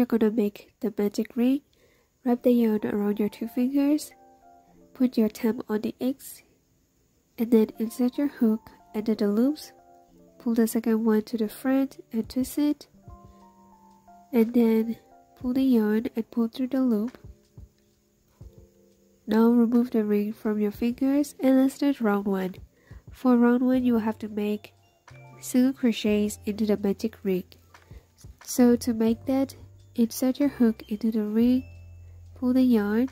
we're gonna make the magic ring. Wrap the yarn around your 2 fingers, put your thumb on the X, and then insert your hook under the loops. Pull the second one to the front and twist it, and then pull the yarn and pull through the loop. Now remove the ring from your fingers and let's start round 1. For round 1, you will have to make single crochets into the magic ring. So to make that, insert your hook into the ring, pull the yarn.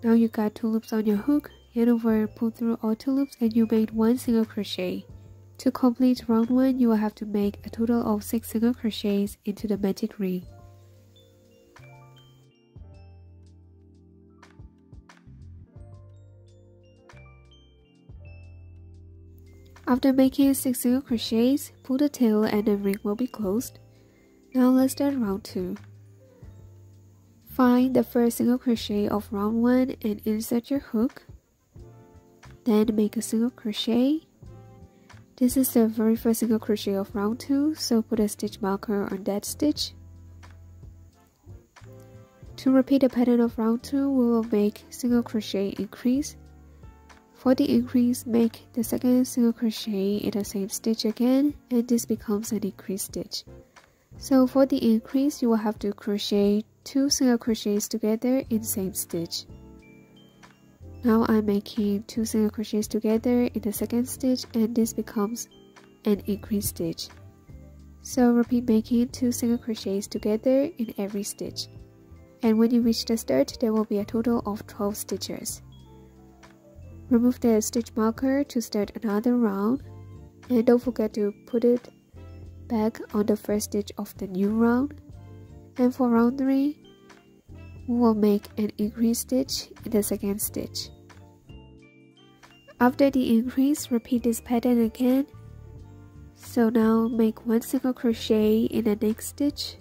Now you got 2 loops on your hook, yarn over, pull through all 2 loops, and you made 1 single crochet. To complete round 1, you will have to make a total of 6 single crochets into the magic ring. After making 6 single crochets, pull the tail and the ring will be closed. Now let's start round 2. Find the first single crochet of round 1 and insert your hook. Then make a single crochet. This is the very first single crochet of round 2, so put a stitch marker on that stitch. To repeat the pattern of round 2, we will make single crochet increase. For the increase, make the second single crochet in the same stitch again, and this becomes an increase stitch. So for the increase, you will have to crochet 2 single crochets together in the same stitch. Now I'm making 2 single crochets together in the second stitch, and this becomes an increase stitch. So repeat making 2 single crochets together in every stitch. And when you reach the start, there will be a total of 12 stitches. Remove the stitch marker to start another round, and don't forget to put it back on the first stitch of the new round. And for round 3, we will make an increase stitch in the second stitch. After the increase, repeat this pattern again. So now make 1 single crochet in the next stitch,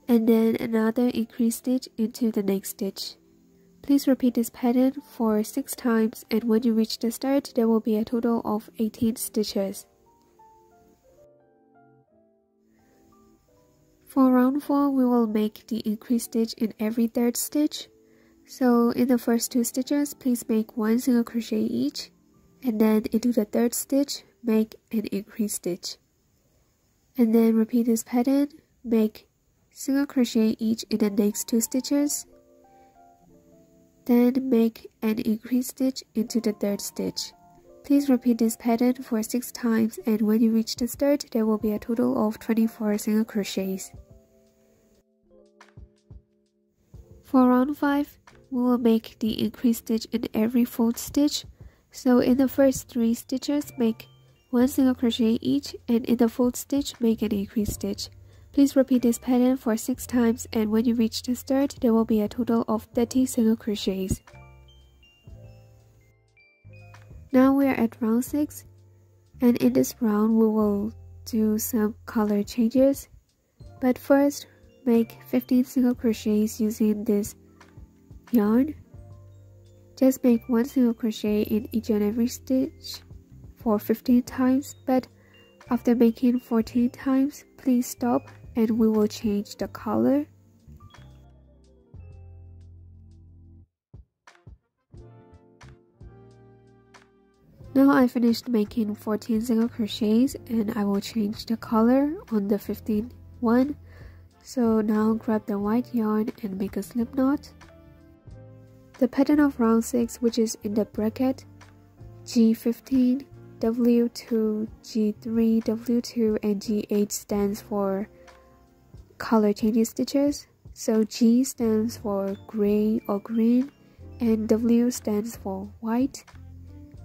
and then another increase stitch into the next stitch. Please repeat this pattern for 6 times, and when you reach the start, there will be a total of 18 stitches. For round 4, we will make the increase stitch in every third stitch. So in the first 2 stitches, please make 1 single crochet each, and then into the third stitch, make an increase stitch. And then repeat this pattern, make single crochet each in the next 2 stitches. Then make an increase stitch into the third stitch. Please repeat this pattern for 6 times, and when you reach the start, there will be a total of 24 single crochets. For round 5, we will make the increase stitch in every 4th stitch. So in the first 3 stitches, make 1 single crochet each, and in the 4th stitch, make an increase stitch. Please repeat this pattern for 6 times, and when you reach the start, there will be a total of 30 single crochets. Now we are at round 6, and in this round we will do some color changes. But first, make 15 single crochets using this yarn. Just make 1 single crochet in each and every stitch for 15 times, but after making 14 times, please stop and we will change the color. Now I finished making 14 single crochets, and I will change the color on the 15th one. So now grab the white yarn and make a slip knot. The pattern of round 6, which is in the bracket G15, W2, G3, W2, and G8 stands for color changing stitches. So G stands for gray or green, and W stands for white,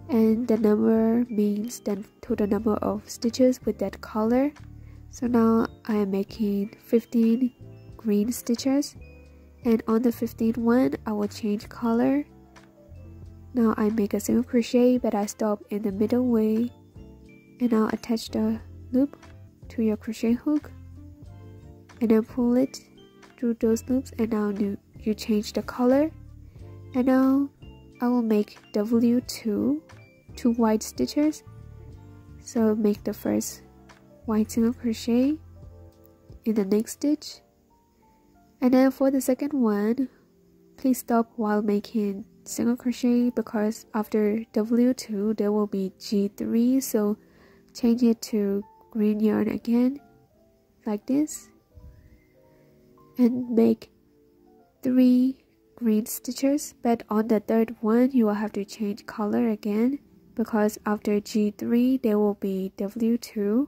and the number means the total number of stitches with that color. So now I am making 15 green stitches, and on the 15th one I will change color. Now I make a single crochet, but I stop in the middle way, and now attach the loop to your crochet hook, and then pull it through those loops, and now you change the color. And now I will make W2 2 white stitches. So make the first white single crochet, in the next stitch. And then for the second one, please stop while making single crochet because after W2 there will be G3, so change it to green yarn again like this and make 3 green stitches, but on the third one you will have to change color again because after G3 there will be W2.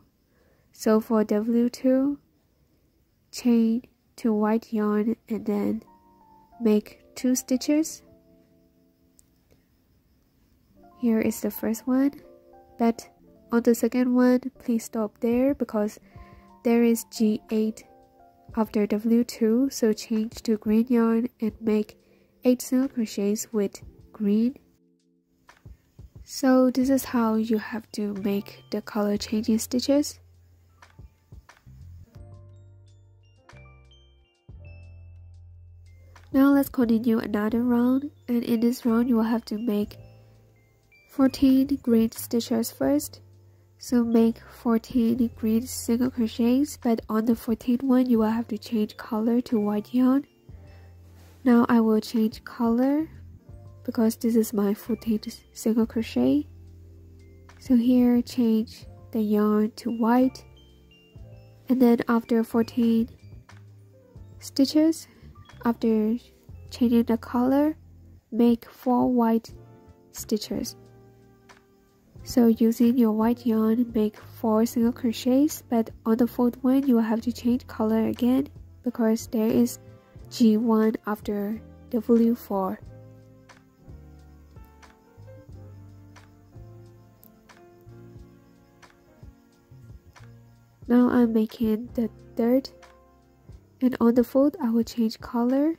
So for W2, chain to white yarn and then make 2 stitches. Here is the first one, but on the second one please stop there because there is G8 after W2, so change to green yarn and make 8 single crochets with green. So this is how you have to make the color changing stitches. Now let's continue another round, and in this round you will have to make 14 green stitches first. So make 14 green single crochets, but on the 14th one you will have to change color to white yarn. Now I will change color because this is my 14th single crochet. So here change the yarn to white, and then after 14 stitches, after changing the color, make 4 white stitches. So using your white yarn, make 4 single crochets, but on the 4th one you will have to change color again because there is G1 after W4. Now I'm making the 3rd, and on the 4th I will change color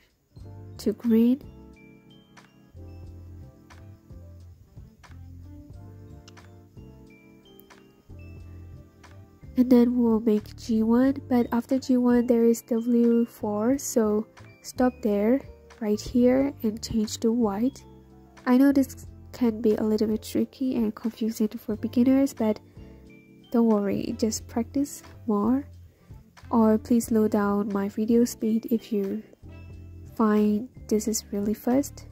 to green. And then we'll make G1, but after G1 there is W4, so stop there right here and change to white. I know this can be a little bit tricky and confusing for beginners, but don't worry, just practice more, or please slow down my video speed if you find this is really fast.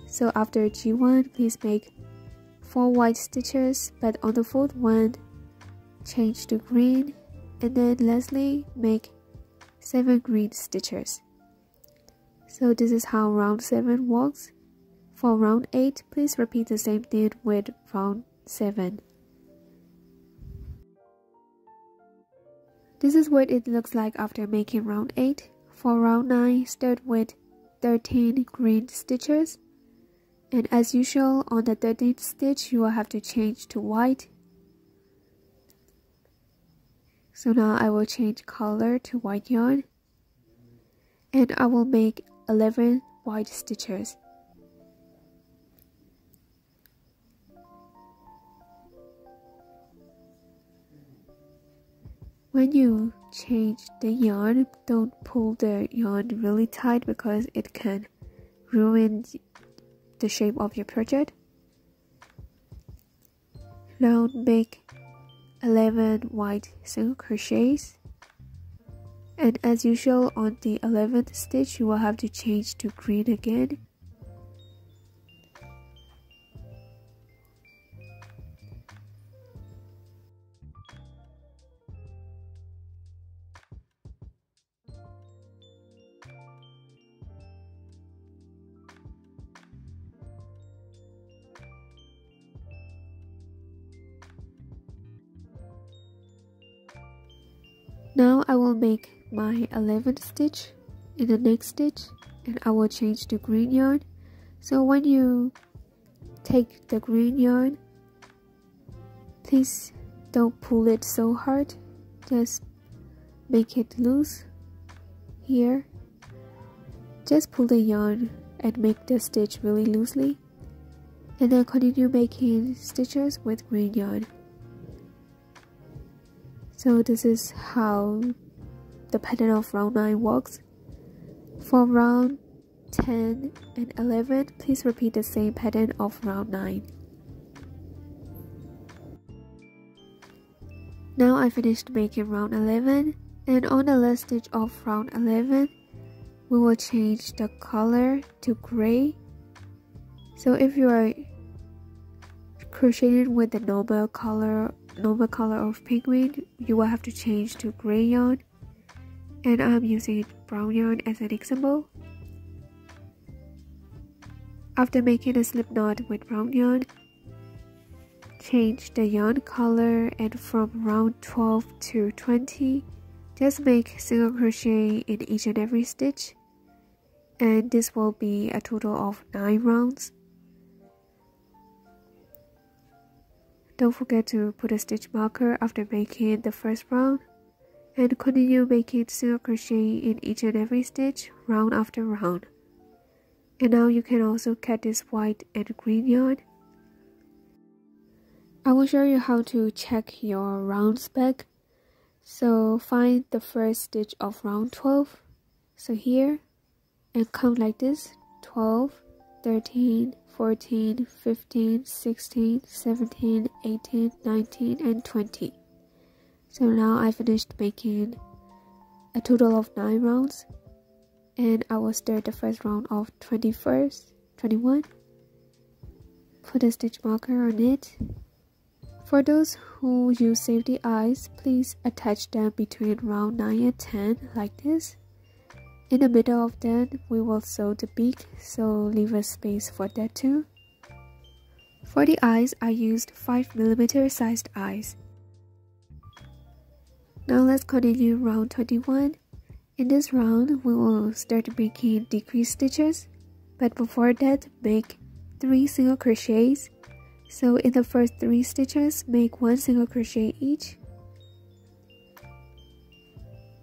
So after G1 please make 4 white stitches, but on the 4th one change to green, and then lastly make 7 green stitches. So this is how round 7 works. For round 8, please repeat the same thing with round 7. This is what it looks like after making round 8. For round 9, start with 13 green stitches, and as usual on the 13th stitch you will have to change to white. So now I will change color to white yarn, and I will make 11 white stitches. When you change the yarn, don't pull the yarn really tight because it can ruin the shape of your project. Now make 11 white single crochets, and as usual on the 11th stitch you will have to change to green again. Now I will make my 11th stitch in the next stitch, and I will change to green yarn. So when you take the green yarn, please don't pull it so hard, just make it loose here. Just pull the yarn and make the stitch really loosely, and then continue making stitches with green yarn. So this is how the pattern of round 9 works. For round 10 and 11, please repeat the same pattern of round 9. Now I finished making round 11, And on the last stitch of round 11, we will change the color to gray. So if you are crocheting with the normal color of penguin, you will have to change to gray yarn. And I'm using brown yarn as an example. After making a slip knot with brown yarn, change the yarn color, and from round 12 to 20, just make single crochet in each and every stitch, and this will be a total of 9 rounds. Don't forget to put a stitch marker after making the first round, and continue making single crochet in each and every stitch round after round. And now you can also cut this white and green yarn. I will show you how to check your rounds back. So find the first stitch of round 12, so here, and count like this: 12, 13, 14, 15, 16, 17, 18, 19, and 20. So now I finished making a total of 9 rounds, and I will start the first round of 21. Put a stitch marker on it. For those who use safety eyes, please attach them between round 9 and 10 like this. In the middle of them, we will sew the beak, so leave a space for that too. For the eyes, I used 5mm sized eyes. Now let's continue round 21. In this round, we will start making decrease stitches, but before that, make 3 single crochets. So in the first 3 stitches, make 1 single crochet each.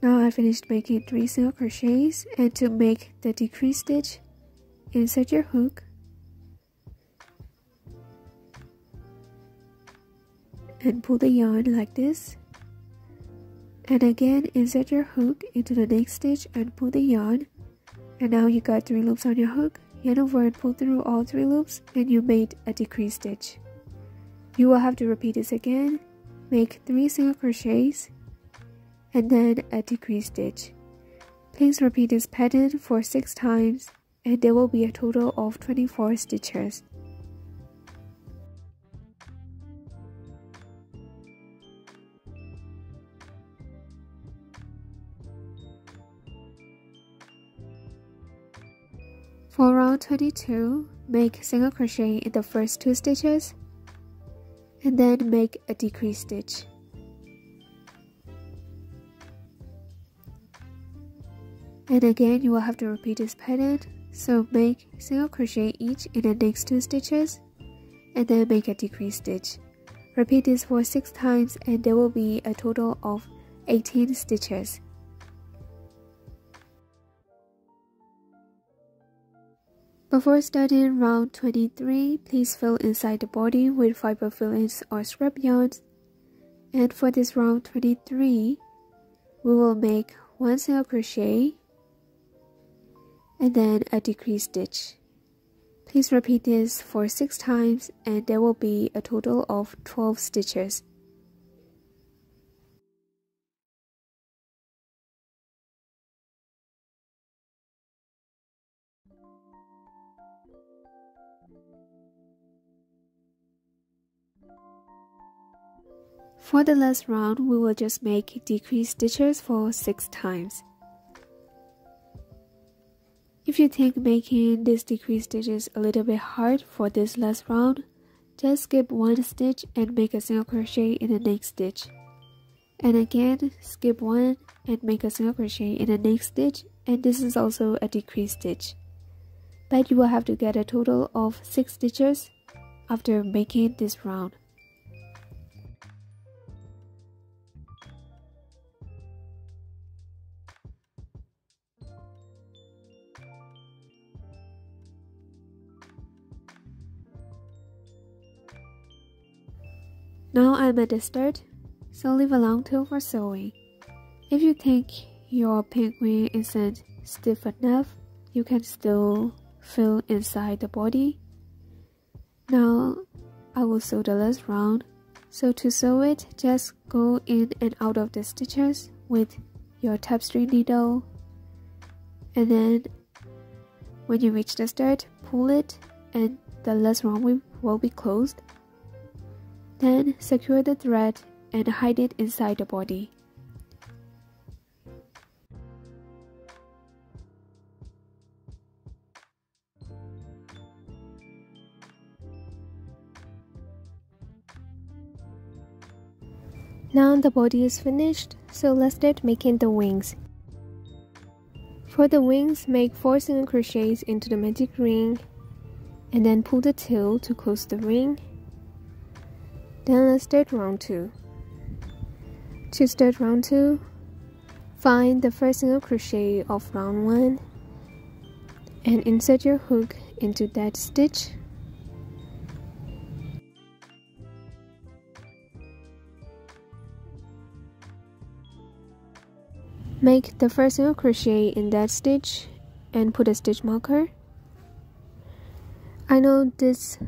Now I finished making 3 single crochets, and to make the decrease stitch, insert your hook and pull the yarn like this. And again, insert your hook into the next stitch and pull the yarn. And now you got 3 loops on your hook. Yarn over and pull through all 3 loops, and you made a decrease stitch. You will have to repeat this again. Make 3 single crochets and then a decrease stitch. Please repeat this pattern for 6 times, and there will be a total of 24 stitches. For round 22, make single crochet in the first 2 stitches, and then make a decrease stitch. And again, you will have to repeat this pattern, so make single crochet each in the next 2 stitches, and then make a decrease stitch. Repeat this for 6 times, and there will be a total of 18 stitches. Before starting round 23, please fill inside the body with fiber fillings or scrap yarns. And for this round 23, we will make 1 single crochet and then a decrease stitch. Please repeat this for 6 times, and there will be a total of 12 stitches. For the last round, we will just make decrease stitches for 6 times. If you think making these decrease stitches a little bit hard for this last round, just skip 1 stitch and make a single crochet in the next stitch. And again, skip 1 and make a single crochet in the next stitch, and this is also a decrease stitch. But you will have to get a total of 6 stitches after making this round. Now I'm at the start, so leave a long tail for sewing. If you think your penguin isn't stiff enough, you can still fill inside the body. Now I will sew the last round, so to sew it, just go in and out of the stitches with your tapestry needle, and then when you reach the start, pull it and the last round will be closed. Then secure the thread and hide it inside the body. Now the body is finished, so let's start making the wings. For the wings, make 4 single crochets into the magic ring and then pull the tail to close the ring. Then let's start round 2. To start round 2, find the first single crochet of round 1 and insert your hook into that stitch. Make the first single crochet in that stitch and put a stitch marker. I know this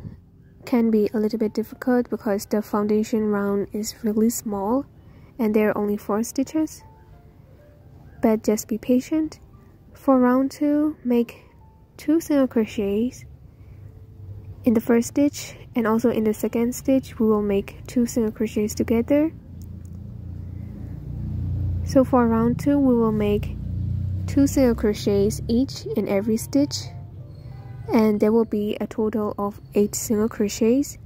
can be a little bit difficult because the foundation round is really small and there are only 4 stitches, but just be patient. For round 2, make 2 single crochets in the first stitch, and also in the second stitch we will make 2 single crochets together. So for round 2, we will make 2 single crochets each in every stitch, and there will be a total of 8 single crochets.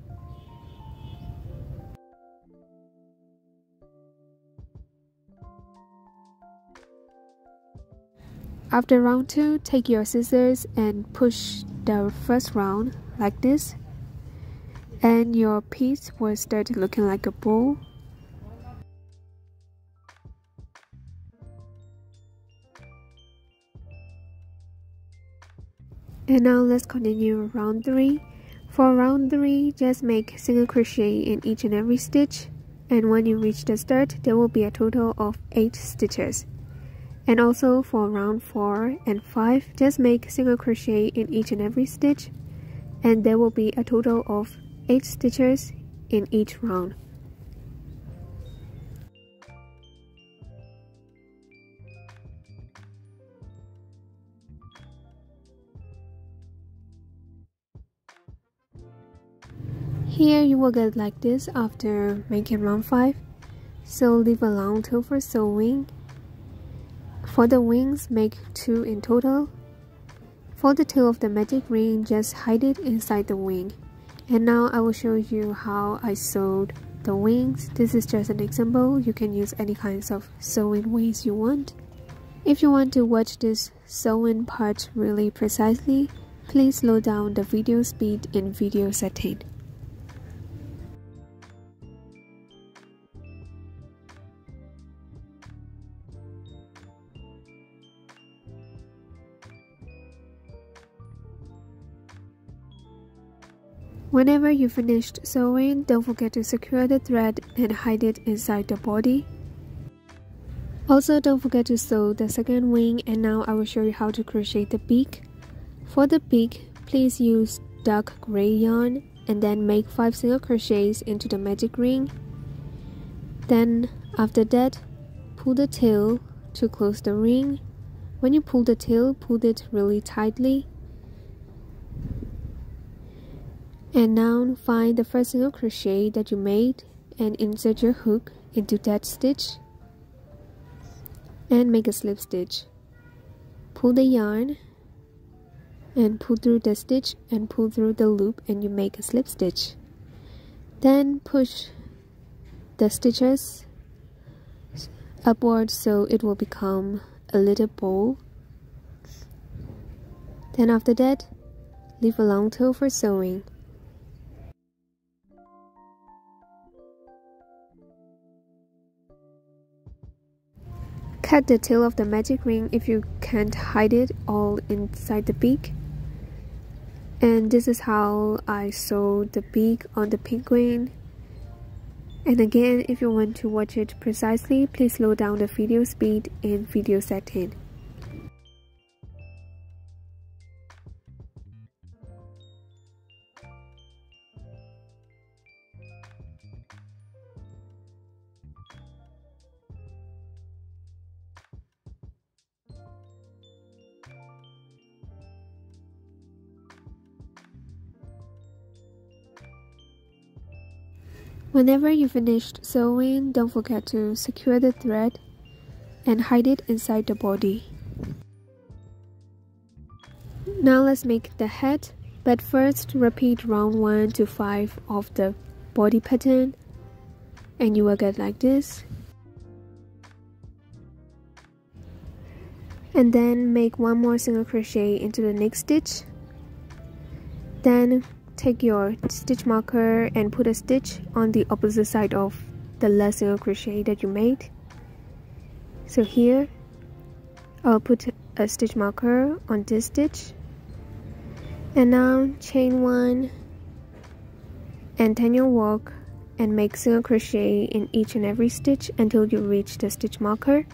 After round 2, take your scissors and push the first round like this, and your piece will start looking like a bowl. And now let's continue round 3. For round 3, just make single crochet in each and every stitch, and when you reach the start, there will be a total of 8 stitches. And also for round 4 and 5, just make single crochet in each and every stitch, and there will be a total of 8 stitches in each round. Here you will get like this after making round 5, so leave a long tail for sewing. For the wings, make 2 in total. For the tail of the magic ring, just hide it inside the wing. And now I will show you how I sewed the wings. This is just an example. You can use any kinds of sewing ways you want. If you want to watch this sewing part really precisely, please slow down the video speed in video setting. Whenever you finished sewing, don't forget to secure the thread and hide it inside the body. Also, don't forget to sew the second wing, and now I will show you how to crochet the beak. For the beak, please use dark gray yarn and then make 5 single crochets into the magic ring. Then after that, pull the tail to close the ring. When you pull the tail, pull it really tightly. And now find the first single crochet that you made and insert your hook into that stitch and make a slip stitch. Pull the yarn and pull through the stitch and pull through the loop, and you make a slip stitch. Then push the stitches upward so it will become a little bowl. Then after that, leave a long tail for sewing. Cut the tail of the magic ring if you can't hide it all inside the beak. And this is how I sewed the beak on the penguin. And again, if you want to watch it precisely, please slow down the video speed in video setting. Whenever you finished sewing, don't forget to secure the thread and hide it inside the body. Now let's make the head, but first repeat round 1 to 5 of the body pattern and you will get like this. And then make 1 more single crochet into the next stitch. Then take your stitch marker and put a stitch on the opposite side of the last single crochet that you made. So here I'll put a stitch marker on this stitch, and now chain 1 and turn your work and make single crochet in each and every stitch until you reach the stitch marker.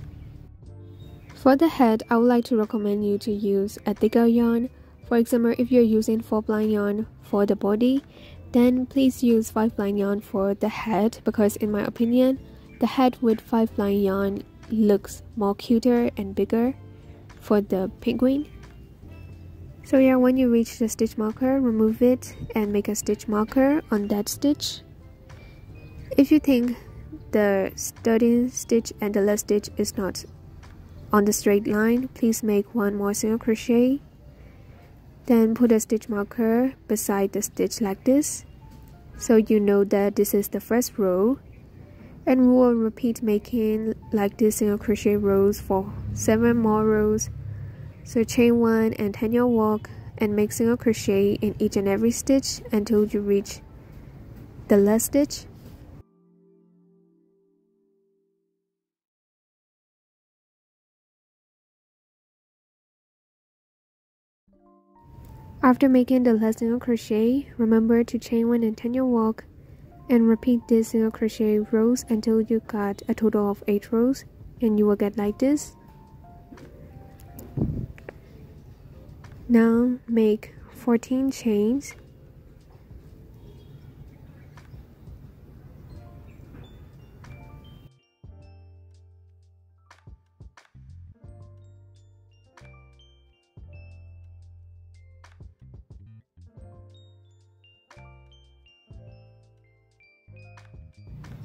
For the head, I would like to recommend you to use a thicker yarn. For example, if you're using 4-ply yarn for the body, then please use 5-ply yarn for the head, because in my opinion, the head with 5-ply yarn looks more cuter and bigger for the penguin. So yeah, when you reach the stitch marker, remove it and make a stitch marker on that stitch. If you think the starting stitch and the last stitch is not on the straight line, please make 1 more single crochet. Then put a stitch marker beside the stitch like this, so you know that this is the first row. And we will repeat making like this single crochet rows for 7 more rows. So chain 1 and turn your work and make single crochet in each and every stitch until you reach the last stitch. After making the last single crochet, remember to chain 1 and turn your work and repeat this single crochet rows until you got a total of 8 rows, and you will get like this. Now make 14 chains.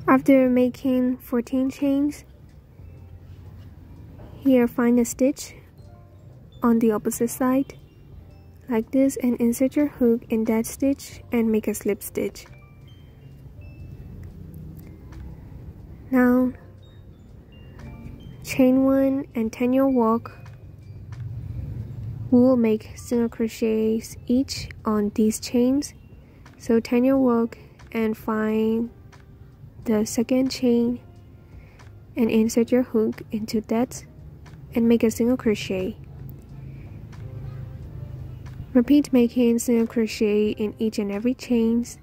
After making 14 chains, here find a stitch on the opposite side like this and insert your hook in that stitch and make a slip stitch. Now chain 1 and turn your work. We will make single crochets each on these chains. So turn your work and find the second chain and insert your hook into that and make a single crochet. Repeat making single crochet in each and every chains.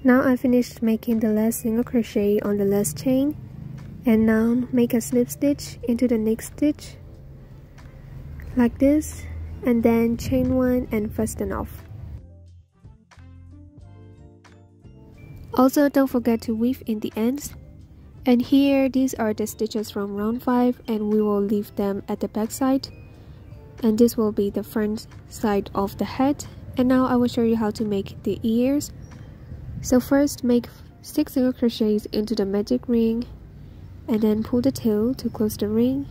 Now I finished making the last single crochet on the last chain, and now make a slip stitch into the next stitch like this, and then chain 1 and fasten off. Also, don't forget to weave in the ends. And here, these are the stitches from round 5, and we will leave them at the back side, and this will be the front side of the head. And now I will show you how to make the ears. So first, make 6 single crochets into the magic ring and then pull the tail to close the ring.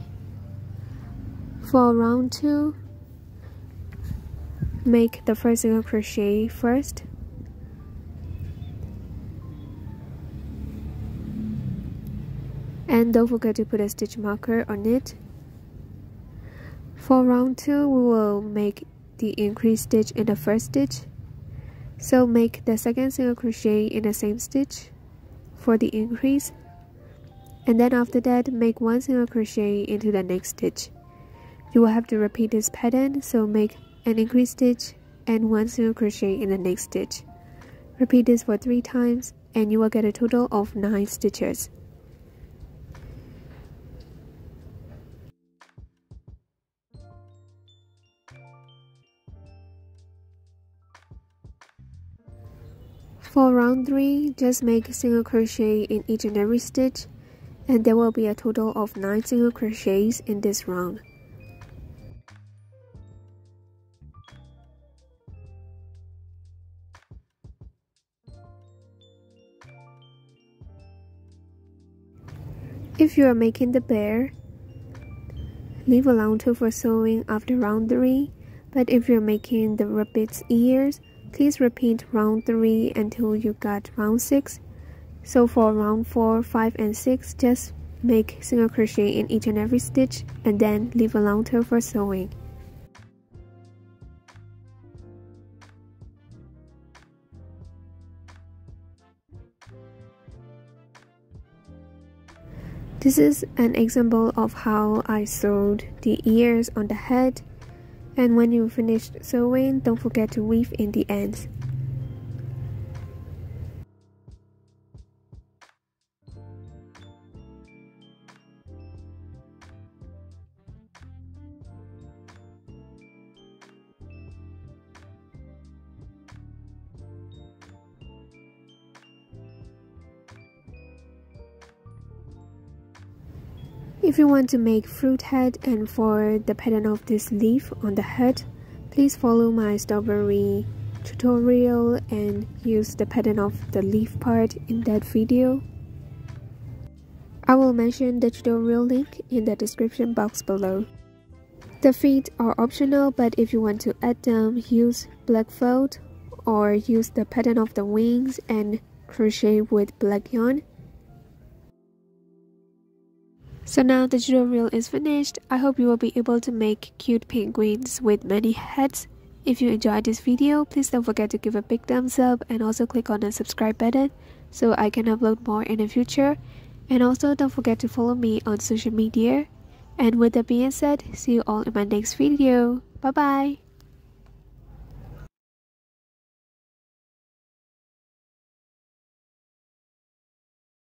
For round 2, make the first single crochet first, and don't forget to put a stitch marker on it. For round 2, we will make the increase stitch in the first stitch. So make the second single crochet in the same stitch for the increase, and then after that make 1 single crochet into the next stitch. You will have to repeat this pattern, so make an increase stitch and 1 single crochet in the next stitch. Repeat this for 3 times and you will get a total of 9 stitches. For round 3, just make single crochet in each and every stitch, and there will be a total of 9 single crochets in this round. If you are making the bear, leave alone 2 for sewing after round 3, but if you're making the rabbit's ears, please repeat round 3 until you got round 6. So for round 4, 5, and 6, just make single crochet in each and every stitch and then leave alone 2 for sewing. This is an example of how I sewed the ears on the head, and when you finish sewing, don't forget to weave in the ends. If you want to make fruit head and for the pattern of this leaf on the head, please follow my strawberry tutorial and use the pattern of the leaf part in that video. I will mention the tutorial link in the description box below. The feet are optional, but if you want to add them, use black felt or use the pattern of the wings and crochet with black yarn. So now the tutorial is finished. I hope you will be able to make cute penguins with many heads. If you enjoyed this video, please don't forget to give a big thumbs up and also click on the subscribe button so I can upload more in the future. And also don't forget to follow me on social media. And with that being said, see you all in my next video. Bye bye!